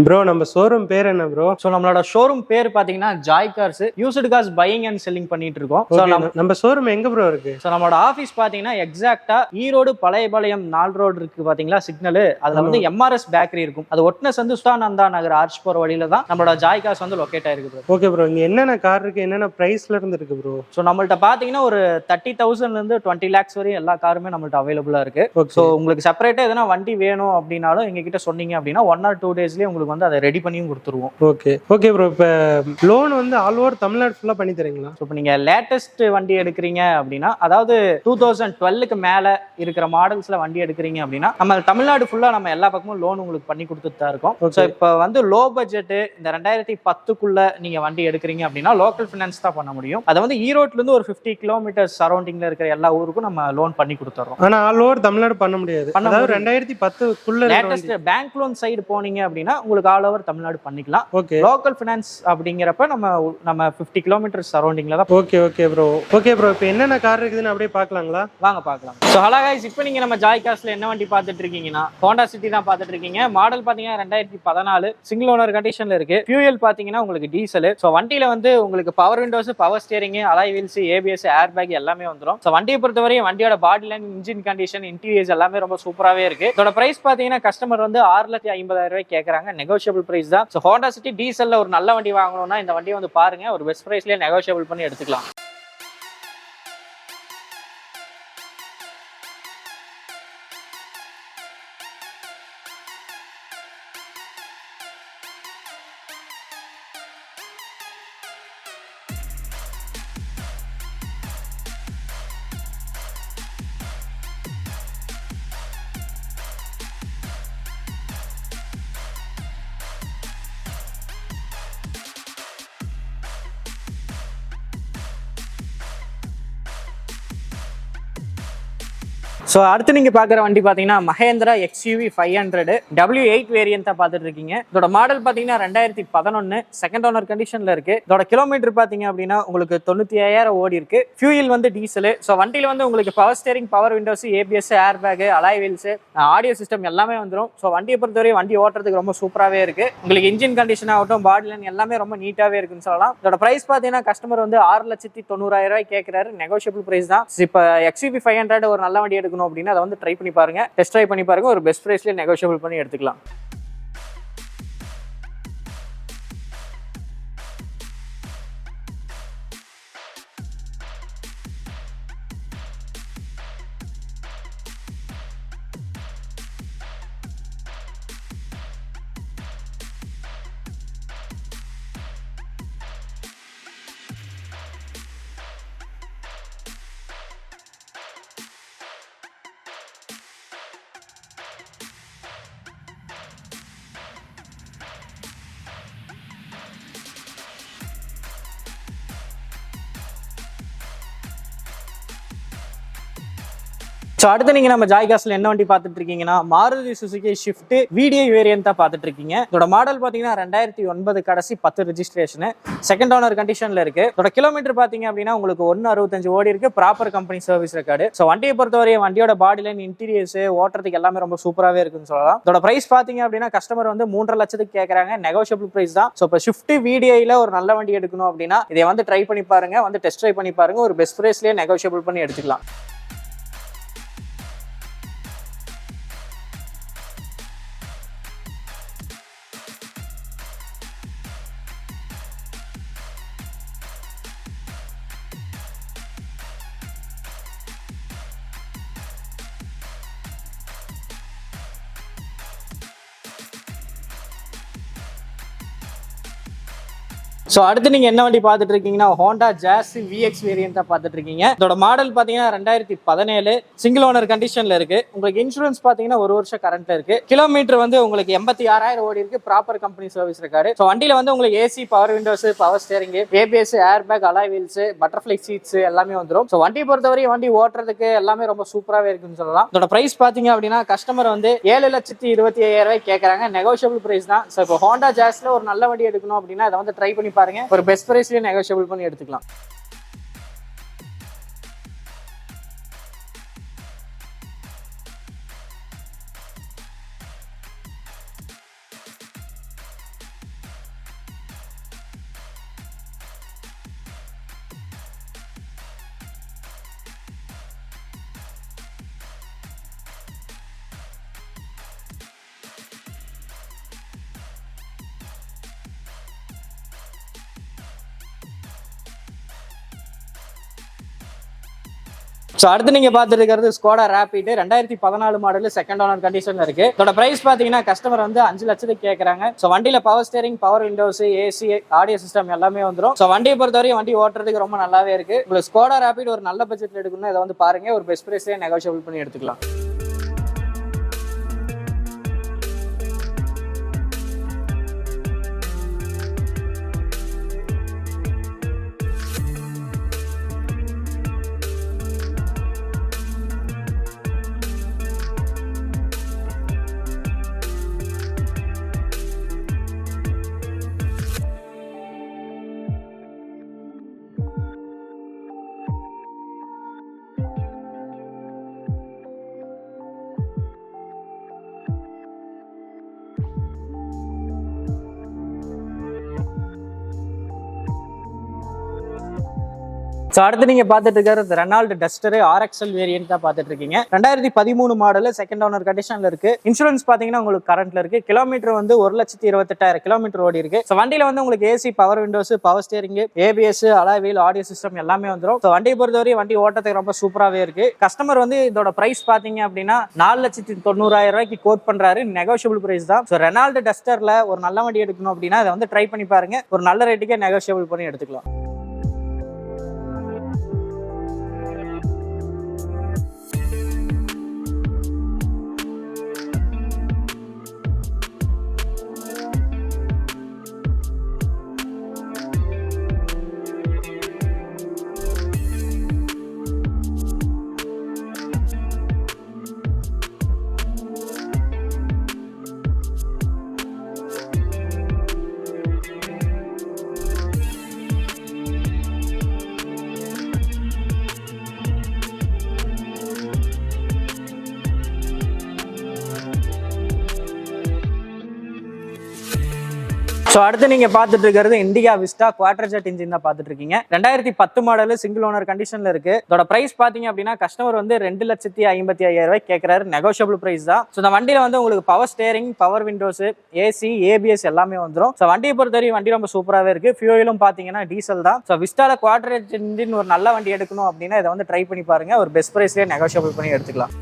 Bro நம்ம showroom பேர் என்ன ப்ரோ? ஸோ நம்மளோட ஷோரூம் பேர் பார்த்தீங்கன்னா Joy cars used cars buying and selling பண்ணிட்டு இருக்கோம். ஸோ நம்ம ஷோரூம் எங்க ப்ரோ இருக்கு? ஸோ நம்மளோட ஆஃபீஸ் பார்த்தீங்கன்னா எக்ஸாக்டா ஈரோடு பழையபாளையம் 4 ரோடு இருக்கு பாத்தீங்களா சிக்னல். அதுல வந்து எம்ஆர்எஸ் பேக்கரி இருக்கும். அது ஒட்னஸ் வந்து சுதானந்தா நகர் ஆர்ச் போற வழியில தான் நம்மளோட ஜாய் கார்ஸ் வந்து லொக்கேட் ஆயிருக்கு ப்ரோ. ஓகே ப்ரோ, இங்க என்னென்ன கார் இருக்கு, என்னென்ன பிரைஸ்ல இருந்து இருக்கு ப்ரோ? ஸோ நம்மள்ட்ட பாத்தீங்கன்னா ஒரு 30,000 இருந்து 20 lakhs வரையும் எல்லா காருமே நம்மள்ட்ட அவைலபிளா இருக்கு. ஸோ உங்களுக்கு செப்பரேட்டா எதனா வண்டி வேணும் அப்படின்னாலும் எங்க கிட்ட சொன்னீங்க அப்படின்னா 1 or 2 daysலயே உங்களுக்கு வந்து அதை ரெடி பண்ணி கொடுத்துருவோம். ஓகே ப்ரோ, இப்போ லோன் வந்து ஆல் ஓவர் தமிழ்நாடு ஃபுல்லா பண்ணி தரீங்களா? ஸோ இப்போ நீங்க லேட்டஸ்ட் வண்டி எடுக்கிறீங்க அப்படின்னா, அதாவது 2012க்கு மேல இருக்கிற மாடல்ஸ்ல வண்டி எடுக்கிறீங்க அப்படின்னா நம்ம தமிழ்நாடு ஃபுல்லா நம்ம எல்லா பக்கமும் லோன் உங்களுக்கு பண்ணி கொடுத்துட்டு தான் இருக்கோம். ஸோ இப்போ வந்து லோ பட்ஜெட் இந்த 2010க்குள்ள நீங்க வண்டி எடுக்கிறீங்க அப்படின்னா லோக்கல் ஃபினான்ஸ் தான் பண்ண முடியும். அதை வந்து ஈரோட்ல இருந்து ஒரு 50 கிலோமீட்டர்ஸ் சரௌண்டிங்ல இருக்கிற எல்லா ஊருக்கும் நம்ம லோன் பண்ணி கொடுத்துறோம். ஆனா ஆல் ஓவர் தமிழ்நாடு பண்ண முடியாது. அதாவது 2010க்குள்ள லேட்டஸ்ட் பேங்க் லோன் சைடு போனீங்க அப்படின்னா உங்களுக்கு ஆல் ஓவர் தமிழ்நாடு பண்ணிக்கலாம். ஓகே, லோக்கல் ஃபைனான்ஸ் அப்படிங்கிறப்ப நம்ம 50 கிலோமீட்டர் சரௌண்டிங்ல தான். ஓகே ப்ரோ, இப்போ என்னென்ன கார் இருக்குதுன்னு அப்படியே பார்க்கலாங்களா? வாங்க பார்க்கலாம். ஸோ ஹலோ கைஸ், இப்போ நீங்க நம்ம ஜாய் கார்ஸ்ல என்ன வண்டி பார்த்துட்டு இருக்கீங்கன்னா ஹோண்டா சிட்டி தான் பார்த்துட்டு இருக்கீங்க. மாடல் பாத்தீங்கன்னா 2014 சிங்கிள் ஓனர் கண்டிஷன்ல இருக்கு. ஃபியூயல் பாத்தீங்கன்னா உங்களுக்கு டீசல். ஸோ வண்டியில வந்து உங்களுக்கு power windows, power steering, alloy wheels, ABS, air bag எல்லாமே வந்துடும். ஸோ வண்டியை பொறுத்தவரையும் வண்டியோட பாடி லைன், இன்ஜின் கண்டிஷன், இன்டீரியர்ஸ் எல்லாமே ரொம்ப சூப்பராகவே இருக்கு. இதோட பிரைஸ் பாத்தீங்கன்னா கஸ்டமர் வந்து 6,50,000 கேட்கறாங்க. நெகோஷியபிள் பிரைஸ் தான். ஸோ ஹோண்டா சிட்டி டீசல்ல ஒரு நல்ல வண்டி வாங்கணும்னா இந்த வண்டியை வந்து பாருங்க. ஒரு பெஸ்ட் பிரைஸ்லயே நெகோஷியபிள் பண்ணி எடுத்துக்கலாம். ஸோ அடுத்து நீங்க பாக்குற வண்டி பாத்தீங்கன்னா மஹேந்திரா எக்ஸ்யூவி 500 W8 வேரியன்ட் தான் பார்த்துட்டு இருக்கீங்க. இதோட மாடல் பாத்தீங்கன்னா 2011 செகண்ட் ஓனர் கண்டிஷன்ல இருக்கு. இதோட கிலோமீட்டர் பாத்தீங்க அப்படின்னா உங்களுக்கு 95,000 ஓடி இருக்கு. ஃபியூயல் வந்து டீசல். ஸோ வண்டியில வந்து உங்களுக்கு power steering, power Windows, ABS, ஏர் bag, alloy wheels, audio system எல்லாமே வந்துடும். ஸோ வண்டியை பொறுத்தவரை வண்டி ஓட்டுறதுக்கு ரொம்ப சூப்பராகவே இருக்கு. உங்களுக்கு இன்ஜின் கண்டிஷன் ஆகட்டும், பாடி லைன் எல்லாமே ரொம்ப நீட்டாவே இருக்குன்னு சொல்லலாம். இதோட பிரைஸ் பாத்தீங்கன்னா கஸ்டமர் வந்து 6,90,000 கேட்கிறாரு. நெகோஷியபிள் பிரைஸ் தான். இப்போ எக்ஸ்யூவி 500 ஒரு நல்ல வண்டி எடுக்கணும் அப்படின்னா அதை வந்து ட்ரை பண்ணி பாருங்க, டெஸ்ட் ட்ரை பண்ணி பாருங்க. ஒரு பெஸ்ட் பிரைஸ்லயே நெகோஷியபிள் பண்ணி எடுத்துக்கலாம். ஸோ அடுத்து நீங்க நம்ம ஜாய் கார்ஸ்ல என்ன வண்டி பார்த்துட்டு இருக்கீங்கன்னா Maruti Suzuki shift VDI variant தான் பார்த்துட்டு இருக்கீங்க. இதோட மாடல் பாத்தீங்கன்னா 2009 கடைசி 10 ரெஜிஸ்ட்ரேஷன், செகண்ட் ஓனர் கண்டிஷன்ல இருக்கு. இதோட கிலோமீட்டர் பாத்தீங்க அப்படின்னா உங்களுக்கு 165 ஓடி இருக்கு. Proper company service record. So வண்டியை பொறுத்தவரை வண்டியோட பாடி லைன், இன்டீரியர்ஸ் ஓட்டுறதுக்கு எல்லாமே ரொம்ப சூப்பராகவே இருக்குன்னு சொல்லலாம். இதோட பிரைஸ் பாத்தீங்க அப்படின்னா கஸ்டமர் வந்து 3.5 லட்சத்துக்கு கேட்கறாங்க. நெகோஷியபிள் பிரைஸ் தான். ஸோ இப்போ ஷிஃப்ட் VDIல ஒரு நல்ல வண்டி எடுக்கணும் அப்படின்னா இதை வந்து ட்ரை பண்ணி பாருங்க, வந்து டெஸ்ட் ட்ரை பண்ணி பாருங்க. ஒரு பெஸ்ட் பிரைஸ்லயே நெகோஷியபிள் பண்ணி எடுத்துக்கலாம். ஸோ அடுத்து நீங்க என்ன வண்டி பார்த்துட்டு இருக்கீங்கன்னா ஹோண்டா ஜாஸ் VX வேரியன்ட் தான் பார்த்துட்டு இருக்கீங்க. இதோட மாடல் பாத்தீங்கன்னா 2017 சிங்கிள் ஓனர் கண்டிஷன்ல இருக்கு. உங்களுக்கு இன்சூரன்ஸ் பாத்தீங்கன்னா 1 வருஷம் கரண்ட்ல இருக்கு. கிலோமீட்டர் வந்து உங்களுக்கு 86,000 ஓடி இருக்கு. Proper company service record. So வண்டியில வந்து உங்களுக்கு AC, power windows, power steering, ABS, air bag, alloy wheels, butterfly seats எல்லாமே வந்துடும். ஸோ வண்டியை பொறுத்தவரை வண்டி ஓட்டுறதுக்கு எல்லாமே ரொம்ப சூப்பராகவே இருக்குன்னு சொல்லலாம். இதோட பிரைஸ் பாத்தீங்க அப்படின்னா கஸ்டமர் வந்து 7,25,000 கேட்கறாங்க. நெகோஷியபிள் பிரைஸ் தான். ஸோ இப்போ ஹோண்டா ஜாஸ்ல ஒரு நல்ல வண்டி எடுக்கணும் அப்படின்னா அதை வந்து ட்ரை பண்ணி பாருங்க. ஒரு பெஸ்ட் பிரைஸ்லயே நெகோஷியபிள் பண்ணி எடுத்துக்கலாம். ஸோ அடுத்து நீங்க பார்த்துட்டு இருக்கிறது Skoda Rapid 2014 model second owner கண்டிஷன்ல இருக்கு. இதோட பிரைஸ் பாத்தீங்கன்னா கஸ்டமர் வந்து 5 லட்சத்துக்கு கேட்கறாங்க. ஸோ வண்டியில power steering, power Windows, AC, audio system எல்லாமே வந்துடும். ஸோ வண்டியை பொறுத்தவரைக்கும் வண்டி ஓட்டுறதுக்கு ரொம்ப நல்லாவே இருக்கு. உங்களுக்கு ஸ்கோடா ரேபிட் ஒரு நல்ல பட்ஜெட்ல எடுக்கணும், இதை வந்து பாருங்க, ஒரு பெஸ்ட் பிரைஸ்லேயே நெகோஷியபிள் பண்ணி எடுத்துக்கலாம். ஸோ அடுத்து நீங்க பார்த்துட்டு இருக்கிறது ரெனால்டு டஸ்டர் RXL வேரியன்ட் தான் பார்த்துட்டு இருக்கீங்க. 2013 மாடல் செகண்ட் ஓனர் கண்டிஷன்ல இருக்கு. இன்சூரன்ஸ் பாத்தீங்கன்னா உங்களுக்கு கரண்ட்ல இருக்கு. கிலோமீட்டர் வந்து 1,28,000 கிலோமீட்டர் ஓடி இருக்கு. ஸோ வண்டியில வந்து உங்களுக்கு AC, power windows, power steering, ABS, alloy wheel, audio system எல்லாமே வந்துடும். ஸோ வண்டியை பொறுத்தவரை வண்டி ஓட்டத்துக்கு ரொம்ப சூப்பராகவே இருக்கு. கஸ்டமர் வந்து இதோட பிரைஸ் பாத்தீங்க அப்படின்னா 4,90,000 ரூபாய்க்கு கோட் பண்றாரு. நெகோஷியபிள் பிரைஸ் தான். ஸோ ரெனால்டு டஸ்டர்ல ஒரு நல்ல வண்டி எடுக்கணும் அப்படின்னா இதை வந்து ட்ரை பண்ணி பாருங்க. ஒரு நல்ல ரேட்டுக்கே நெகோஷியபிள் பண்ணி எடுத்துக்கலாம். ஸோ அடுத்து நீங்க பார்த்துட்டு இருக்கிறது Indica Vista Quadrajet engine தான் பார்த்துட்டு இருக்கீங்க. 2010 மாடல் சிங்கிள் ஓனர் கண்டிஷன்ல இருக்கு. இதோட பிரைஸ் பாத்தீங்க அப்படின்னா கஸ்டமர் வந்து 2,55,000 ரூபாய் கேட்கறாரு. நெகோஷியபிள் பிரைஸ் தான். ஸோ இந்த வண்டியில வந்து உங்களுக்கு power steering, power Windows, AC, ABS எல்லாமே வந்துடும். ஸோ வண்டியை பொறுத்தவரைக்கும் வண்டி ரொம்ப சூப்பராகவே இருக்கு. ஃபியூலும் பாத்தீங்கன்னா டீசல் தான். ஸோ விஸ்டால குவார்டர் ஜெட் இன்ஜின் ஒரு நல்ல வண்டி எடுக்கணும் அப்படின்னா இதை வந்து ட்ரை பண்ணி பாருங்க. ஒரு பெஸ்ட் பிரைஸ்லேயே நெகோஷியபிள் பண்ணி எடுத்துக்கலாம்.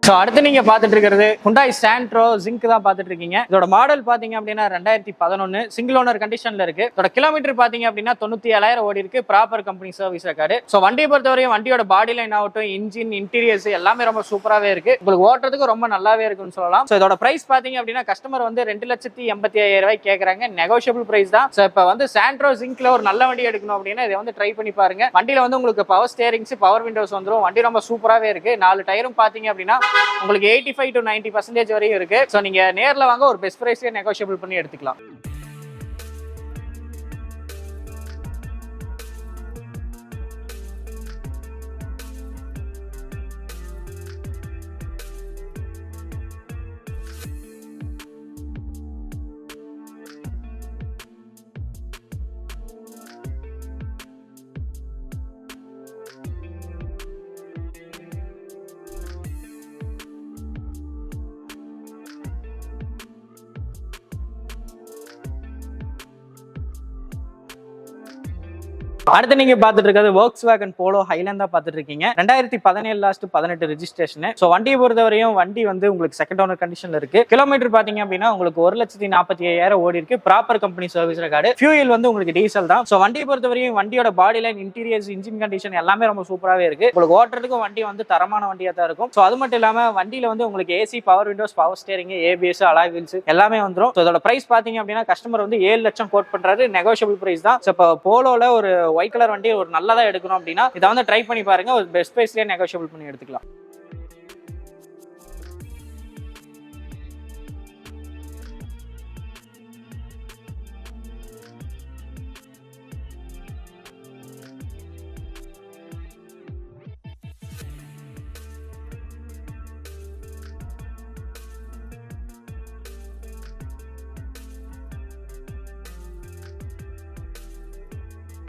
ஸோ அடுத்து நீங்க பார்த்துட்டு இருக்கிறது Hyundai Santro Zinc தான் பார்த்துட்டு இருக்கீங்க. இதோட மாடல் பாத்தீங்க அப்படின்னா 2011 சிங்கிள் ஓனர் கண்டிஷன்ல இருக்கு. இதோட கிலோமீட்டர் பாத்தீங்க அப்படின்னா 97,000 ஓடி இருக்கு. Proper company service record. So வண்டியை பொறுத்தவரையும் வண்டியோட பாடி லைன் ஆகட்டும், இன்ஜின், இன்டீரியர்ஸ் எல்லாமே ரொம்ப சூப்பராகவே இருக்கு. உங்களுக்கு ஓட்டுறதுக்கு ரொம்ப நல்லாவே இருக்குன்னு சொல்லலாம். ஸோ இதோட பிரைஸ் பாத்தீங்க அப்படின்னா கஸ்டமர் வந்து 2,85,000 ரூபாய் கேட்கறாங்க. நெகோஷியபிள் பிரைஸ் தான். ஸோ இப்போ வந்து Santro Zincல ஒரு நல்ல வண்டி எடுக்கணும் அப்படின்னா இதை வந்து ட்ரை பண்ணி பாருங்க. வண்டியில வந்து உங்களுக்கு பவர் ஸ்டேரிங்ஸ், பவர் விண்டோஸ் வந்துடும். வண்டி ரொம்ப சூப்பராகவே இருக்கு. 4 டயரும் பாத்தீங்க அப்படின்னா உங்களுக்கு 85 to 90% வரையும் இருக்கு. சோ நீங்க நேர்ல வாங்க, ஒரு பெஸ்ட் பிரைஸ்ல நெகோஷியபிள் பண்ணி எடுத்துக்கலாம். அடுத்து நீங்க பாத்துட்டு இருக்கிறது Volkswagen Polo Highland தான் பாத்துட்டு இருக்கீங்க. 2017 லாஸ்ட் 18 ரெஜிஸ்ட்ரேஷன். சோ வண்டியை பொறுத்தவரையும் வண்டி வந்து உங்களுக்கு செகண்ட் ஓனர் கண்டிஷன்ல இருக்கு. கிலோமீட்டர் பாத்தீங்க அப்படின்னா உங்களுக்கு 1,45,000 ஓடி இருக்கு. Proper company service record. Fuel வந்து உங்களுக்கு டீசல் தான். சோ வண்டியை பொறுத்தவரையும் வண்டியோட பாடி லைன், இன்டீரியர்ஸ், இன்ஜின் கண்டிஷன் எல்லாமே ரொம்ப சூப்பராகவே இருக்கு. உங்களுக்கு ஓட்டுறதுக்கும் வண்டி வந்து தரமான வண்டியா தான் இருக்கும். சோ அது மட்டும் இல்லாம வண்டியில வந்து உங்களுக்கு AC, power windows, power steering, ABS, alloy wheels எல்லாமே வந்துடும். சோ இதோட பிரைஸ் பாத்தீங்க அப்படின்னா கஸ்டமர் வந்து 7 லட்சம் கோட் பண்றாரு. நெகோஷியபிள் பிரைஸ் தான். சோ இப்போ போலோல ஒரு ஒயிட் கலர் வண்டி ஒரு நல்லதா எடுக்கணும் அப்படின்னா இதை வந்து ட்ரை பண்ணி பாருங்க. ஒரு பெஸ்ட் பிரைஸ்லயே நெகோஷியபிள் பண்ணி எடுத்துக்கலாம்.